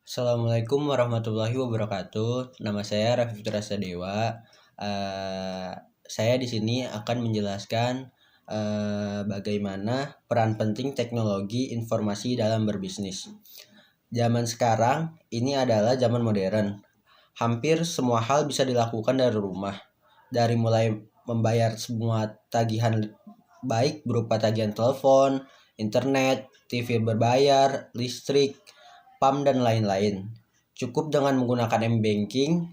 Assalamualaikum warahmatullahi wabarakatuh. Nama saya Raffi Putra Sadewa. Saya di sini akan menjelaskan bagaimana peran penting teknologi informasi dalam berbisnis. Zaman sekarang ini adalah zaman modern. Hampir semua hal bisa dilakukan dari rumah. Dari mulai membayar semua tagihan baik berupa tagihan telepon, internet, TV berbayar, listrik, PAM, dan lain-lain. Cukup dengan menggunakan m-banking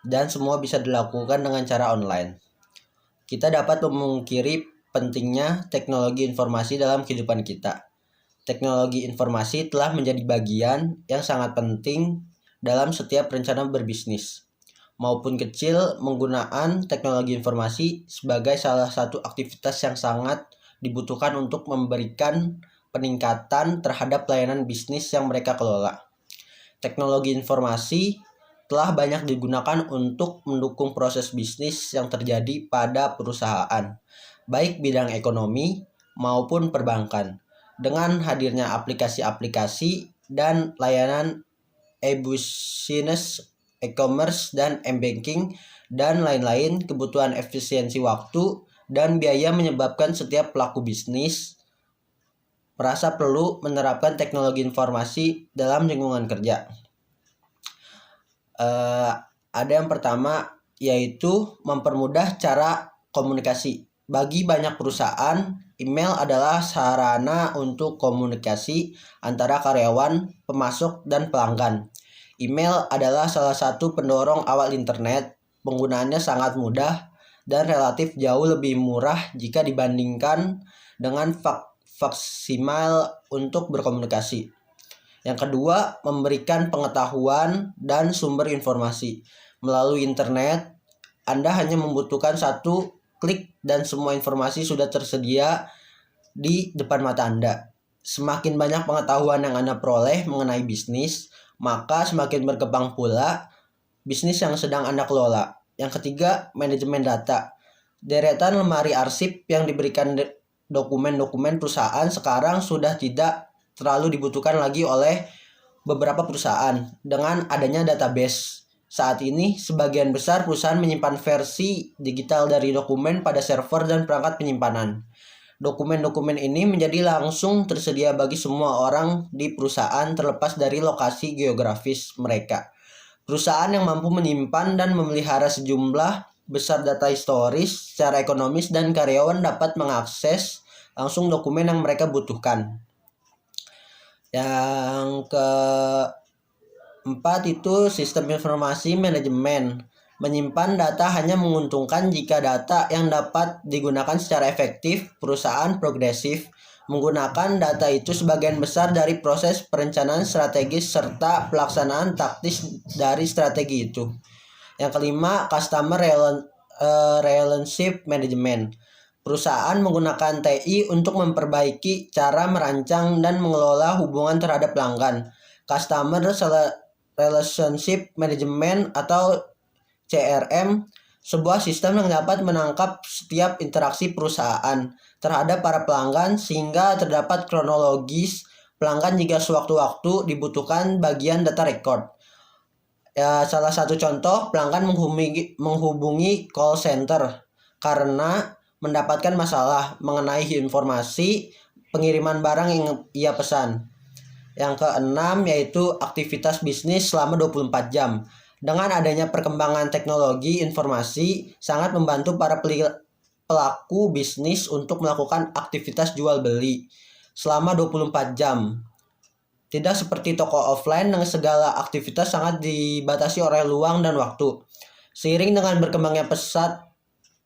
dan semua bisa dilakukan dengan cara online. Kita dapat memungkiri pentingnya teknologi informasi dalam kehidupan kita. Teknologi informasi telah menjadi bagian yang sangat penting dalam setiap rencana berbisnis. Maupun kecil, penggunaan teknologi informasi sebagai salah satu aktivitas yang sangat dibutuhkan untuk memberikan peningkatan terhadap pelayanan bisnis yang mereka kelola. Teknologi informasi telah banyak digunakan untuk mendukung proses bisnis yang terjadi pada perusahaan, baik bidang ekonomi maupun perbankan. Dengan hadirnya aplikasi-aplikasi dan layanan e-business, e-commerce, dan m-banking, dan lain-lain, kebutuhan efisiensi waktu dan biaya menyebabkan setiap pelaku bisnis merasa perlu menerapkan teknologi informasi dalam lingkungan kerja. Ada yang pertama, yaitu mempermudah cara komunikasi. Bagi banyak perusahaan, email adalah sarana untuk komunikasi antara karyawan, pemasok, dan pelanggan. Email adalah salah satu pendorong awal internet. Penggunaannya sangat mudah dan relatif jauh lebih murah jika dibandingkan dengan faksimal untuk berkomunikasi. Yang kedua, memberikan pengetahuan dan sumber informasi. Melalui internet, Anda hanya membutuhkan satu klik dan semua informasi sudah tersedia di depan mata Anda. Semakin banyak pengetahuan yang Anda peroleh mengenai bisnis, maka semakin berkembang pula bisnis yang sedang Anda kelola. Yang ketiga, manajemen data. Deretan lemari arsip yang diberikan dokumen-dokumen perusahaan sekarang sudah tidak terlalu dibutuhkan lagi oleh beberapa perusahaan dengan adanya database. Saat ini, sebagian besar perusahaan menyimpan versi digital dari dokumen pada server dan perangkat penyimpanan. Dokumen-dokumen ini menjadi langsung tersedia bagi semua orang di perusahaan terlepas dari lokasi geografis mereka. Perusahaan yang mampu menyimpan dan memelihara sejumlah besar data historis secara ekonomis dan karyawan dapat mengakses langsung dokumen yang mereka butuhkan. Yang keempat itu sistem informasi manajemen. Menyimpan data hanya menguntungkan jika data yang dapat digunakan secara efektif. Perusahaan progresif menggunakan data itu sebagian besar dari proses perencanaan strategis serta pelaksanaan taktis dari strategi itu. Yang kelima, customer relationship management. Perusahaan menggunakan TI untuk memperbaiki cara merancang dan mengelola hubungan terhadap pelanggan. Customer Relationship Management atau CRM, sebuah sistem yang dapat menangkap setiap interaksi perusahaan terhadap para pelanggan sehingga terdapat kronologis pelanggan jika sewaktu-waktu dibutuhkan bagian data record. Salah satu contoh, pelanggan menghubungi call center karena mendapatkan masalah mengenai informasi pengiriman barang yang ia pesan. Yang keenam yaitu aktivitas bisnis selama 24 jam. Dengan adanya perkembangan teknologi informasi sangat membantu para pelaku bisnis untuk melakukan aktivitas jual beli selama 24 jam. Tidak seperti toko offline yang segala aktivitas sangat dibatasi oleh ruang dan waktu. Seiring dengan berkembangnya pesat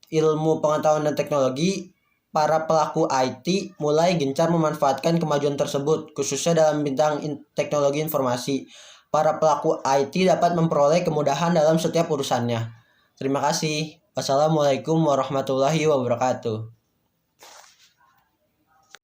ilmu pengetahuan dan teknologi, para pelaku IT mulai gencar memanfaatkan kemajuan tersebut, khususnya dalam bidang teknologi informasi. Para pelaku IT dapat memperoleh kemudahan dalam setiap urusannya. Terima kasih. Wassalamualaikum warahmatullahi wabarakatuh.